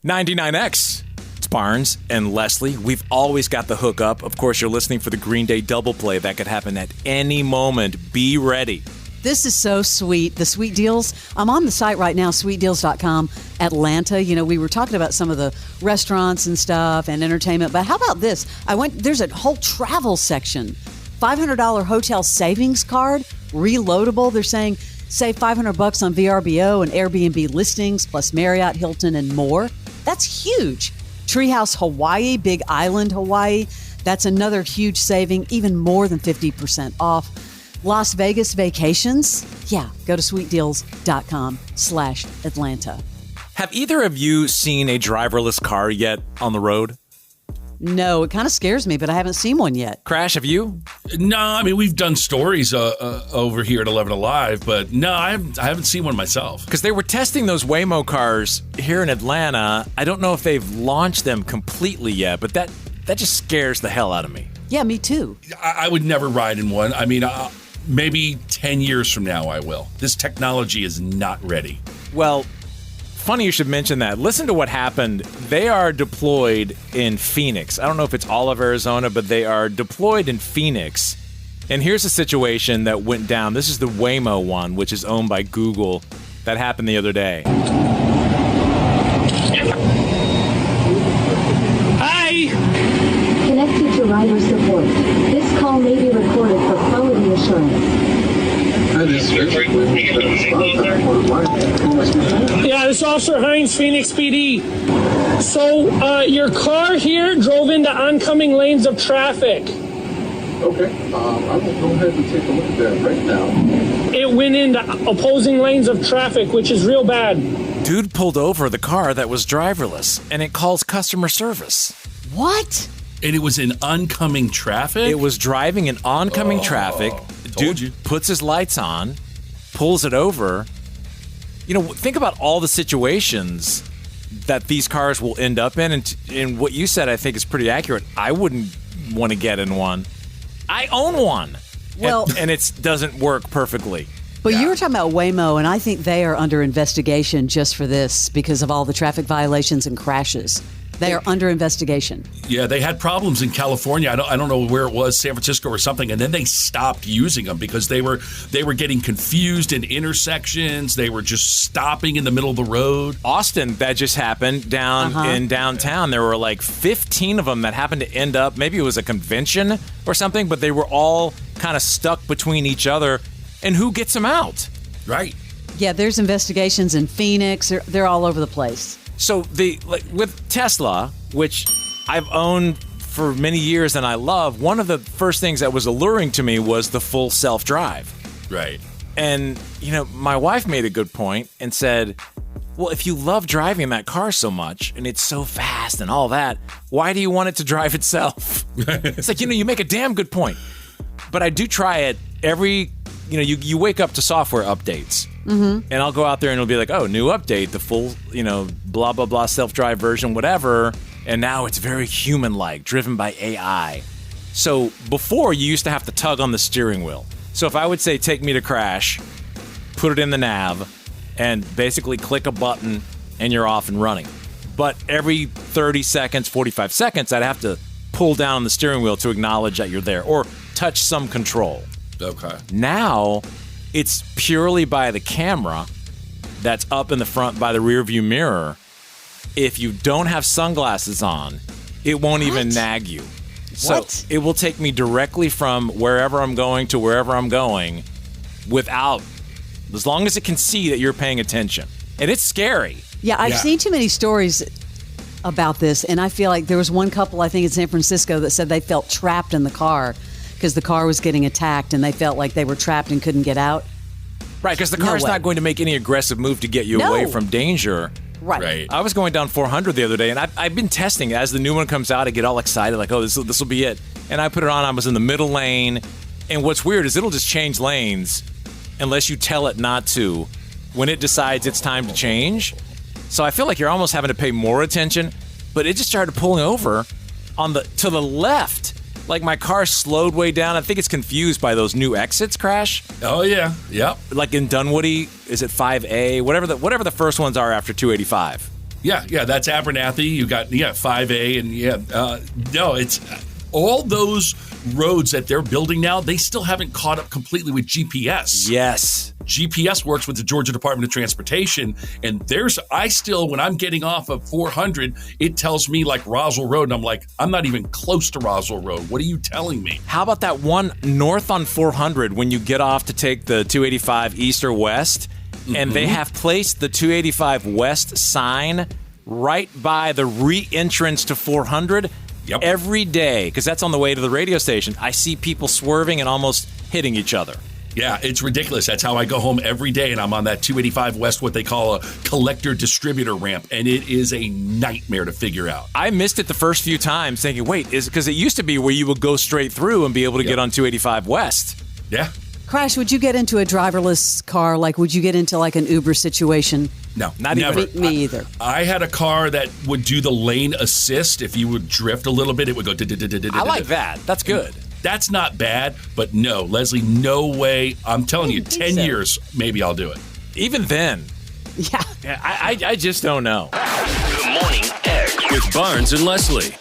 99X. It's Barnes and Leslie. We've always got the hookup. Of course, you're listening for the Green Day double play. That could happen at any moment. Be ready. This is so sweet. The sweet deals. I'm on the site right now, sweetdeals.com, Atlanta. You know, we were talking about some of the restaurants and stuff and entertainment, but how about this? There's a whole travel section. $500 hotel savings card, reloadable. They're saying save $500 on VRBO and Airbnb listings, plus Marriott, Hilton, and more. That's huge. Treehouse Hawaii, Big Island Hawaii. That's another huge saving, even more than 50% off. Las Vegas vacations? Yeah, go to sweetdeals.com/Atlanta. Have either of you seen a driverless car yet on the road? No, it kind of scares me, but I haven't seen one yet. Crash, have you? No, I mean, we've done stories over here at 11 Alive, but no, I haven't seen one myself. Because they were testing those Waymo cars here in Atlanta. I don't know if they've launched them completely yet, but that just scares the hell out of me. Yeah, me too. I would never ride in one. I mean, maybe 10 years from now I will. This technology is not ready. Well, funny you should mention that. Listen to what happened. They are deployed in Phoenix. I don't know if it's all of Arizona, but they are deployed in Phoenix. And here's a situation that went down. This is the Waymo one, which is owned by Google. That happened the other day. Hi! Connected to rider support. This call may be recorded for quality assurance. Yeah, this is Officer Hines, Phoenix PD. So, your car here drove into oncoming lanes of traffic. Okay, I will go ahead and take a look at that right now. It went into opposing lanes of traffic, which is real bad. Dude pulled over the car that was driverless, and it calls customer service. What? And it was in oncoming traffic? It was driving in oncoming traffic. Dude puts his lights on, pulls it over. You know, think about all the situations that these cars will end up in. And what you said, I think, is pretty accurate. I wouldn't want to get in one. I own one. Well, and it doesn't work perfectly. But you were talking about Waymo, and I think they are under investigation just for this because of all the traffic violations and crashes. They are under investigation. Yeah, they had problems in California. I don't know where it was, San Francisco or something, and then they stopped using them because they were getting confused in intersections. They were just stopping in the middle of the road. Austin, that just happened down in downtown. There were like 15 of them that happened to end up, maybe it was a convention or something, but they were all kind of stuck between each other. And who gets them out? Right. Yeah, there's investigations in Phoenix. They're all over the place. So with Tesla, which I've owned for many years and I love, one of the first things that was alluring to me was the full self-drive. Right. And, you know, my wife made a good point and said, well, if you love driving that car so much and it's so fast and all that, why do you want it to drive itself? It's like, you make a damn good point. But I do try it every, you wake up to software updates. Mm-hmm. And I'll go out there and it'll be like, oh, new update, the full, blah, blah, blah, self-drive version, whatever. And now it's very human-like, driven by AI. So before, you used to have to tug on the steering wheel. So if I would say, take me to Crash, put it in the nav, and basically click a button, and you're off and running. But every 30 seconds, 45 seconds, I'd have to pull down on the steering wheel to acknowledge that you're there, or touch some control. Okay. Now, it's purely by the camera that's up in the front by the rear view mirror. If you don't have sunglasses on, it won't even nag you. So it will take me directly from wherever I'm going to wherever I'm going as long as it can see that you're paying attention. And it's scary. Yeah, I've seen too many stories about this, and I feel like there was one couple, I think in San Francisco, that said they felt trapped in the car because the car was getting attacked and they felt like they were trapped and couldn't get out. Right, because the car's not going to make any aggressive move to get you away from danger. Right. I was going down 400 the other day, and I've been testing. As the new one comes out, I get all excited, like, oh, this will be it. And I put it on. I was in the middle lane. And what's weird is it'll just change lanes unless you tell it not to when it decides it's time to change. So I feel like you're almost having to pay more attention. But it just started pulling over to the left. Like my car slowed way down. I think it's confused by those new exits, Crash. Oh, yeah. Yep. Like in Dunwoody, is it 5A? Whatever the first ones are after 285. Yeah, that's Abernathy. You got 5A, and no, it's all those roads that they're building now. They still haven't caught up completely with GPS. Yes. GPS works with the Georgia Department of Transportation, and when I'm getting off of 400, it tells me like Roswell Road, and I'm like, I'm not even close to Roswell Road. What are you telling me? How about that one north on 400 when you get off to take the 285 east or west, and they have placed the 285 west sign right by the re-entrance to 400 every day, because that's on the way to the radio station. I see people swerving and almost hitting each other. Yeah, it's ridiculous. That's how I go home every day, and I'm on that 285 West, what they call a collector distributor ramp, and it is a nightmare to figure out. I missed it the first few times thinking, wait, because it used to be where you would go straight through and be able to get on 285 West. Yeah. Crash, would you get into a driverless car? Like, would you get into like an Uber situation? No, not never. even. Me either. I had a car that would do the lane assist. If you would drift a little bit, it would go. I like that. That's good. That's not bad, but no, Leslie, no way. I'm telling you, 10 years, maybe I'll do it. Even then. Yeah. I just don't know. Good morning, X. With Barnes and Leslie.